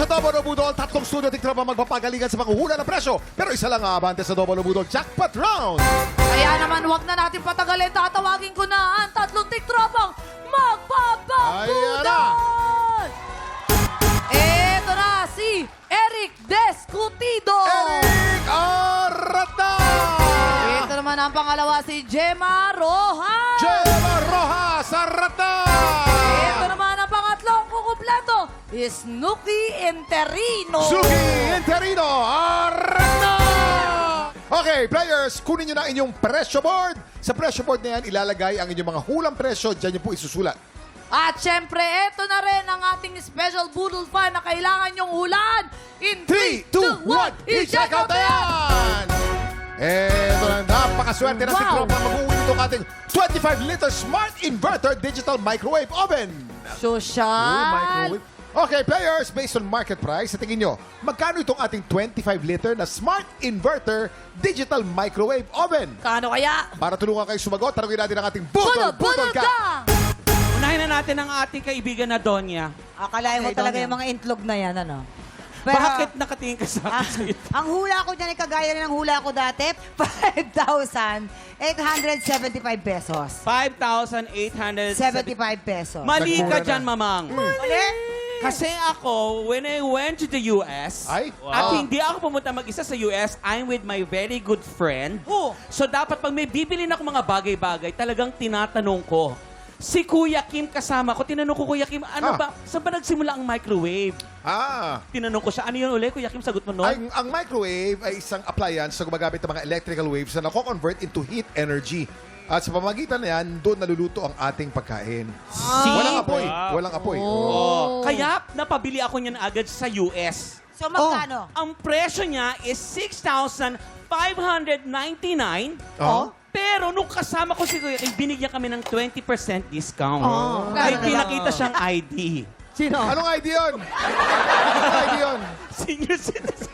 Double Budol, tatlong studio tiktrapa magpapagalingan sa panghuhula ng presyo. Pero isa lang aabante sa Double Budol Jackpot Round. Kaya naman, wag na natin patagalin. Tatawagin ko na ang tatlong tiktropang Ayan na. magpapabudol! Eto na si Eric Descutido. Eric Arata! Ito naman ang pangalawa si Gemma Rojas. Gemma Rojas Arata! Ito naman ang pangatlong kukumpleto is Nuki Interino. Suki Interino Arata! Okay, players, kunin nyo na inyong presyo board. Sa presyo board na yan, ilalagay ang inyong mga hulang presyo. Diyan nyo po isusulat. At syempre, ito na rin ang ating special Boodle Fan na kailangan nyong hulaan. In 3, 2, 1, i-check out na yan! Eto na, napakaswerte na Wow. tiktropa. Mag-uwi itong ating 25-liter Smart Inverter Digital Microwave Oven. Social. Microwave. Okay, players, based on market price, sa tingin nyo, magkano itong ating 25-liter na Smart Inverter Digital Microwave Oven? Kano kaya? Para tulungan kayo sumagot, tanongin natin ang ating Budol, Budol Ka! Unahin na natin ang ating kaibigan na Donya. Akalain mo Okay, talaga Donya. yung mga itlog na yan, ano? Pero, Bakit nakatingin ka sa ah, akin sa ito? ang hula ko dyan ay kagaya rin ng hula ko dati, 5,875 pesos. 5,875 75 pesos. Mali Nagmura ka dyan, na. mamang. Mali? Kasi ako, when I went to the US, Ay? at hindi ako pumunta mag-isa sa US, I'm with my very good friend. Oh. So dapat pag may bibili na ako mga bagay-bagay, talagang tinatanong ko. Si Kuya Kim kasama ko, tinanong ko, Kuya Kim, ano ba, saan ba nagsimula ang microwave? Tinanong ko siya, ano yun ulit, Kuya Kim, sagot mo noon? Ang microwave ay isang appliance na gumagamit ng mga electrical waves na nako-convert into heat energy. At sa pamagitan na yan, doon naluluto ang ating pagkain. Walang apoy. Walang apoy. Oh. Kaya napabili ako niyan agad sa US. So, magkano? Ang presyo niya is 6,599. Oh. Pero nung kasama ko si Kuya Kim, binigyan kami ng 20% discount. Ay, Ganda pinakita lang. siyang ID. Sino? Anong ID yun? Anong ID yun? Senior citizen.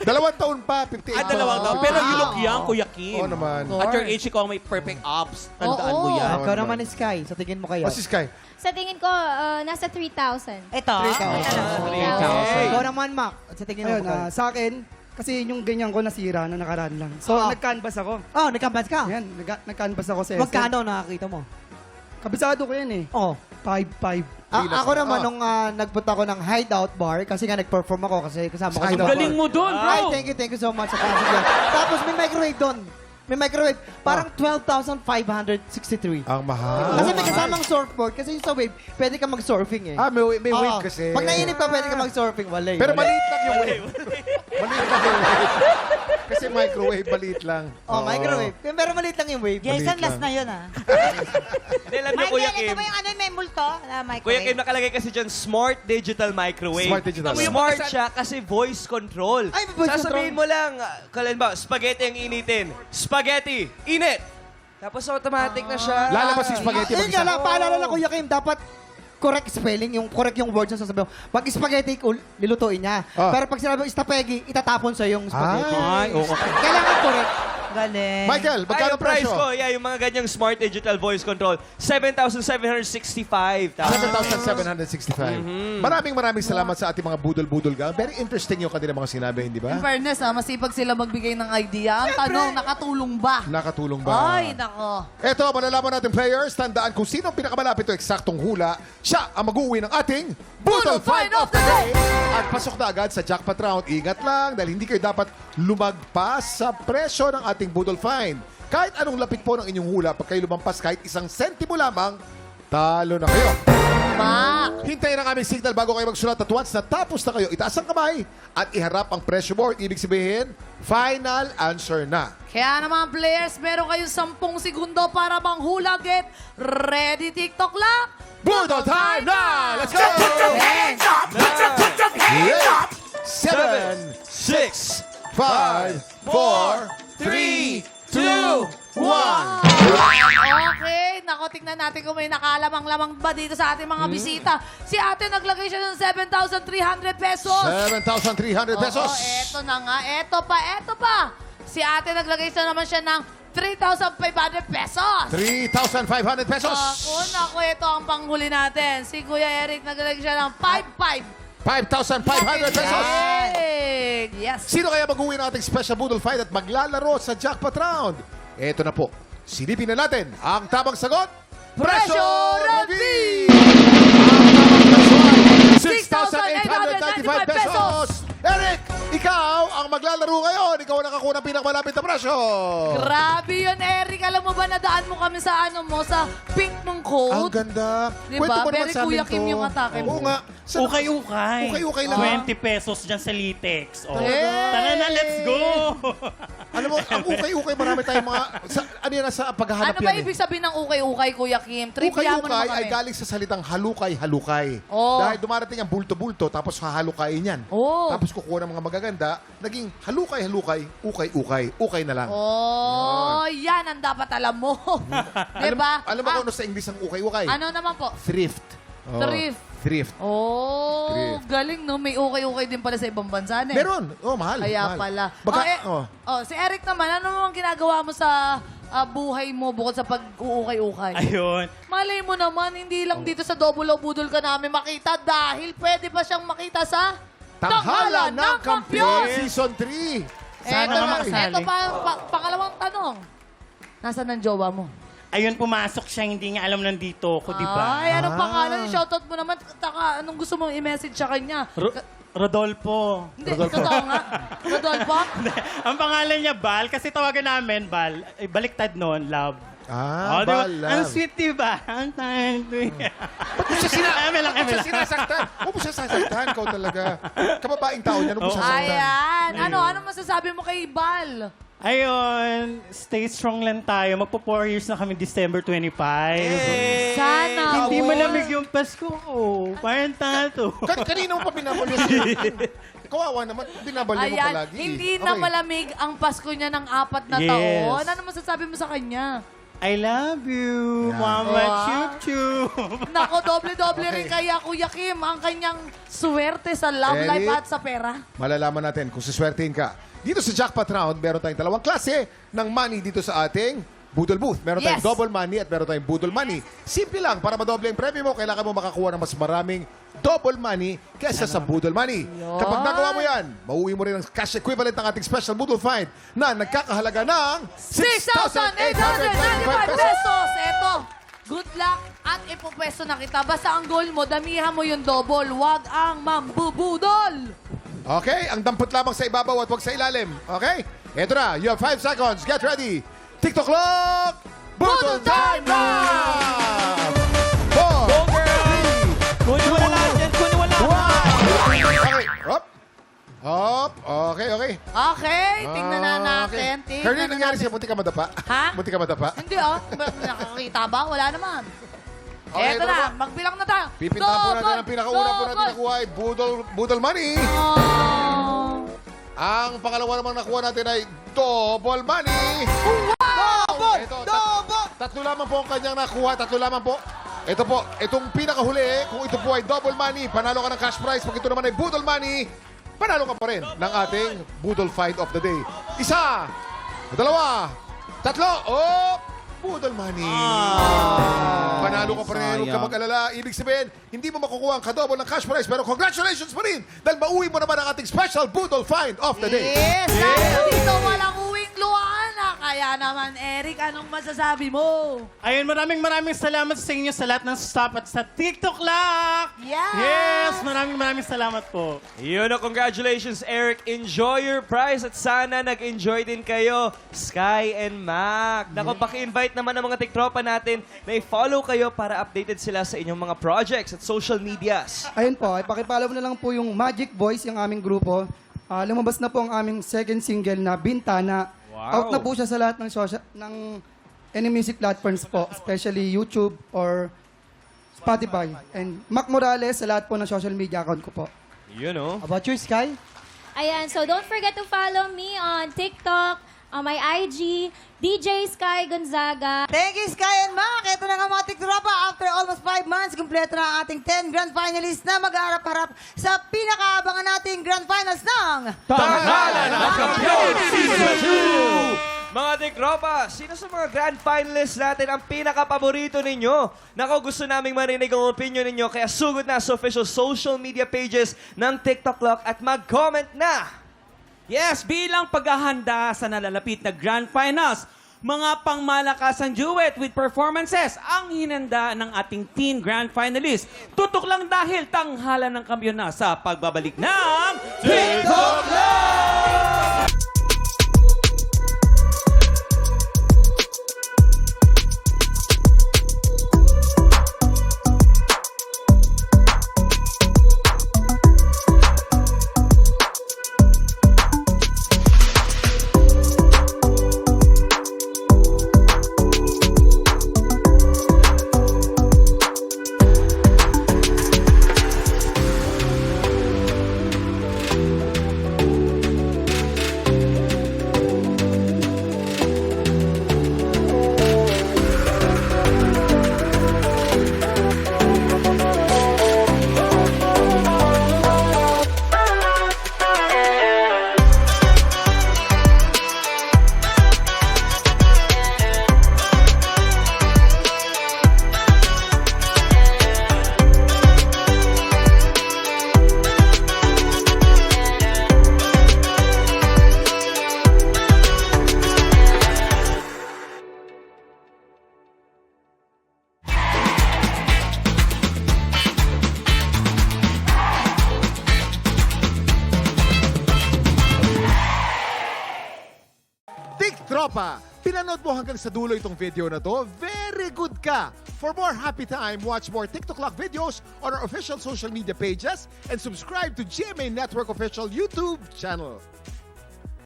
2 taon pa, 58 Ah, dalawang taon. Pero you look young, Kuya Kim. Oo naman. At your age, ikaw may perfect abs. Tandaan mo Oo. yan. Oo Ikaw naman. naman, Sky. Sa tingin mo kaya? O si Sky. Sa tingin ko, nasa 3,000. Ito. 3,000. Ikaw naman, Mac. Sa tingin mo Ayun, kaya? sa akin, kasi yung ganyan ko nasira na nakaraan lang. So, nag-canvas ako. Oh, nagkambas ka. Yan, nag-canvas ako sa SM. Magkano nakakita mo? Kabisado ko yan eh. Oh. 5,500. Bilas Ako na. naman, nung nagpunta ako ng Hideout Bar, kasi nga nag-perform ako kasi kasama ko Sa sa Hideout Ang galing mo doon, bro. Ay, thank you so much sa pasok yan. Tapos may microwave doon. May microwave. Parang 12,563. Ang mahal. Kasi may kasamang surfboard. Kasi yung sa wave, pwede ka mag-surfing eh. May wave Oo. kasi. Pag nainip ka, pwede ka mag-surfing. Wala eh. Pero Wala. maliit lang yung wave. Maliit lang yung wave. Kasi microwave, maliit lang. Oh, Oo. microwave. Pero maliit lang yung wave. Jason, Maliit last lang. na yun, ah. Hindi, alam niyo, Kuya Michael, ito Kim. ba yung ano, may multo? Kuya Kim, Microwave. nakalagay kasi dyan, Smart Digital Microwave. Smart digital. Smart siya kasi voice control. Ay, may voice Sasabihin control. mo lang, kalan ba, spaghetti ang initin. Spaghetti, init. Tapos automatic na siya. Lalabas yung spaghetti Ayun nga mag-isa. lang, paalala lang Kuya Kim, dapat correct spelling, correct yung words na sasabihin mo. Pag spaghetti, lilutuin niya. Ah. Pero pag sinabi mo istapegi, itatapon sa yung spaghetti. Ay, oo. Kailangan correct. Galing. Michael, Ay, magkano yung price presyo? ko, yung mga ganyang Smart Digital Voice Control, 7,765. 7,765. Maraming salamat sa ating mga budol-budol gang. Very interesting yung kanilang mga sinabi, hindi ba? In fairness, masipag sila magbigay ng idea. Ang tanong, nakatulong ba? Nakatulong ba? Ay, nako. Eto, malalaman natin players. Tandaan kung sino ang pinakamalapit o eksaktong hula, siya ang mag-uwi ng ating Budol Find of the Day! At pasok na agad sa jackpot round. Ingat lang dahil hindi kayo dapat lumagpas sa presyo ng ating Budol Find. Kahit anong lapit po ng inyong hula, pag kayo lumampas kahit 1 sentimo lamang, talo na kayo. Hintayin ang aming signal bago kayo magsulat at once natapos na kayo, itaas ang kamay at iharap ang pressure board. Ibig sabihin, final answer na. Kaya naman, players, meron kayong 10 segundo para manghula. Get ready, TikTok lang. Budol time na! Let's go! 8, 7, 6, 5, 4, 3, 2, 1. Okay, nako, tingnan natin kung may nakalamang-lamang ba dito sa ating mga bisita. Si ate naglagay siya ng 7,300 pesos. 7,300 pesos. Oo, eto na nga. Eto pa. Si ate naglagay naman siya ng 3,500 pesos. 3,500 pesos. Naku, ito ang panghuli natin. Si Kuya Eric naglagay siya ng 5,500. 5,500 pesos. Big! Yes. Sino kaya mag-uwi ng ating special Boodle Fight at maglalaro sa jackpot round? Ito na po. Silipin na natin ang tamang sagot. Pressure reveal! Ang tamang presyo ay 6,895 pesos. Eric, ikaw ang maglalaro ngayon. Ikaw ang nakakuha ng pinakamalapit na presyo. Grabe yun, Eric. Alam mo ba, nadaan mo kami sa sa pink mong Ang coat? ganda. Diba? Kwento mo naman Very sa amin Kuya Kim to. yung atake mo. Oo nga. Ukay-ukay. Ukay-ukay lang. 20 pesos dyan sa Litex. Oh. Hey! Tara na, let's go! Alam mo, ang ukay-ukay, marami tayong mga... Ano yan, sa paghahanap Ano ba yan ibig sabihin ng ukay-ukay, Kuya Kim? Trivia mo Ukay-ukay naman ay kami. galing sa salitang halukay-halukay. Oh. Dahil dumarating ang bulto-bulto, tapos hahalukayin yan. Oh. Tapos kukuha ng mga magaganda, naging halukay-halukay, ukay-ukay, ukay na lang. Oh, yan ang dapat alam mo. diba? Alam mo kung ano sa English ang ukay-ukay? Ano naman po? Thrift. Oh, Thrift. Thrift. Oh, Thrift. galing no. May ukay-ukay din pala sa ibang bansa. Eh. Meron. Oh, mahal. Kaya mahal. pala. Baka, Si Eric naman, ano naman ginagawa mo sa buhay mo bukod sa pag-uukay-ukay? Ayun. Malay mo naman, hindi lang dito sa Double O Budol ka namin makita dahil pwede pa siyang makita sa Tanghalan ng Kampiyon Season 3. Eto, nga makasali. eto pangalawang tanong. Nasaan ang jowa mo? Ayun, pumasok siya, hindi niya alam nandito ako, di ba? Ay, anong pangalan? Shoutout mo naman. Taka, anong gusto mong i-message sa kanya? Rodolfo. Hindi, totoo nga. Rodolfo? Ang pangalan niya, Bal, kasi tawagan namin, Bal. Eh, baliktad noon, love. Ah, Diba? balab. Ang sweet, di ba? Ang tayo. Ba't mo siya Eme lang. sinasaktan? Huwag mo siya sasaktan. Ikaw talaga. Kababaing tao niya, huwag mo sasaktan. Ayan. Ano masasabi mo kay Bal? Ayun, stay strong lang tayo. Magpo 4 years na kami December 25. Sana. Hindi malamig yung Pasko ko. Parang tato. Kanina mo pa binabalya Kawawa naman, binabalya mo Ayan. palagi. Hindi na malamig ang Pasko niya ng 4 na Yes. taon. Ano masasabi mo sa kanya? I love you, Mama Wow. Chup Chup. Nako, doble-doble rin Okay. kaya Kuya Kim ang kanyang swerte sa love Eric? life at sa pera. Malalaman natin kung siswertein ka. Dito sa Jackpot Round, meron tayong dalawang klase ng money dito sa ating Boodle Booth. Meron tayong Yes. double money at meron tayong Boodle money. Simple lang, para madoble ang premyo mo, kailangan mo makakuha ng mas maraming double money kesa sa Boodle money. Kapag nagawa mo yan, mauwi mo rin ang cash equivalent ng ating special Boodle Find na nagkakahalaga ng 6,895 pesos! Eto, good luck at ipupwesto na kita. Basta ang goal mo, damihan mo yung double, wag ang mambubudol! Okay, ang dampot lamang sa ibabaw at wag sa ilalim. Okay? Ito na, you have 5 seconds. Get ready. TikTok clock! Boodle time na! 4, 3, Kunin mo na lahat yan, kunin mo lahat. 1. Okay, up. Up. Okay, okay. Okay, tingnan na natin. Okay. Tingnan Curly, na nangyari natin. siya. Munti ka madapa. Ha? Munti ka madapa. Hindi nakakita ba? Wala naman. Okay, Eto ito na, na. magbilang na tayo. Pipintahan po natin ang pinakauna po natin nakuha ay Boodle money. Oh. Ang pangalawa namang nakuha natin ay double money. Double! Ito, Double! tatlo lamang po ang kanyang nakuha. Tatlo lamang po. Ito po, itong pinakahuli, kung ito po ay double money, panalo ka ng cash prize. Pag ito naman ay Boodle money, panalo ka pa rin ng ating Boodle Fight of the Day. Isa, dalawa, tatlo, oh! Boodle money. Panalo ka pa rin, huwag ka mag-alala. Ibig sabihin, hindi mo makukuha ang kadouble ng cash prize, pero congratulations pa rin dahil mauwi mo naman ang ating special Boodle Find of the Day. Yes! Dahil dito walang uwing luhaan na. Kaya naman, Eric, anong masasabi mo? Ayun, maraming salamat sa inyo sa lahat ng stop at sa TikTok Lock. Yes! Yes, maraming salamat po. Yun o, congratulations, Eric. Enjoy your prize at sana nag-enjoy din kayo, Sky and Mac. Nako, paki-invite naman ang mga tiktropa natin na i-follow kayo para updated sila sa inyong mga projects at social medias. Ayun po, ipakipalaw na lang po yung Magic Boys, yung aming grupo. Lumabas na po ang aming second single na Bintana. Wow. Out na po siya sa lahat ng any music platforms po, especially YouTube or Spotify. And Mac Morales sa lahat po ng social media account ko po. Yun o. About you, Sky? Ayan, so don't forget to follow me on TikTok, on my IG, DJ Sky Gonzaga. Thank you, Sky and Mac. Ito na nga mga tiktropa. After almost 5 months, kumpleto na ang ating 10 grand finalists na mag-aarap-harap sa pinakaabangan nating grand finals ng Tanghalan ng Kampiyon Season 2! Mga tiktropa, sino sa mga grand finalists natin ang pinaka-paborito ninyo? Nako, gusto naming marinig ang opinion ninyo, kaya sugod na sa official social media pages ng TikTok Clock at mag-comment na! Yes, bilang paghahanda sa nalalapit na Grand Finals, mga pangmalakasang duet with performances ang hinanda ng ating teen Grand Finalists. Tutok lang dahil tanghalan ng kampiyon na sa pagbabalik ng TikTok Clock! Tropa, pinanood mo hanggang sa dulo itong video na to? Very good ka! For more happy time, watch more TikTok Clock videos on our official social media pages and subscribe to GMA Network official YouTube channel.